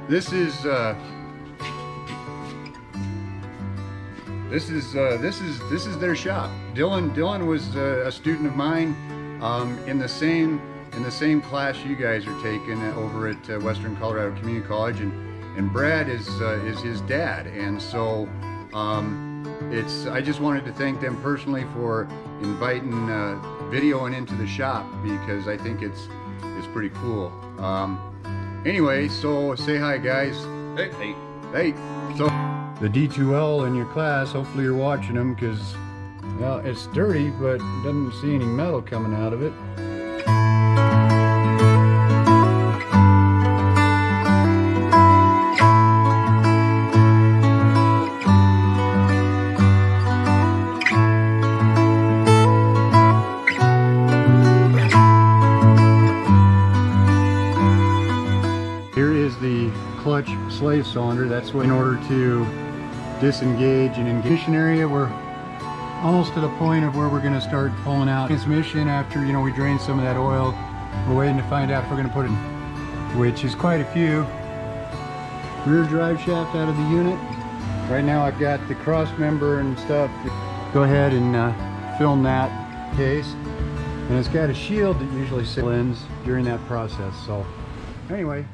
This is their shop. Dylan was a student of mine in the same class you guys are taking over at Western Colorado Community College, and Brad is his dad, and so I just wanted to thank them personally for inviting videoing into the shop, because I think it's pretty cool. Anyway, so say hi, guys. Hey. Hey. Hey. So the D2L in your class, hopefully you're watching them, because, well, it's dirty, but doesn't see any metal coming out of it. Here is the clutch slave cylinder. That's what, in order to disengage and engage area. We're almost to the point of where we're going to start pulling out transmission after, you know, we drain some of that oil. We're waiting to find out if we're going to put in, which is quite a few. Rear drive shaft out of the unit. Right now I've got the cross member and stuff. Go ahead and film that case. And it's got a shield that usually sits during that process. So anyway.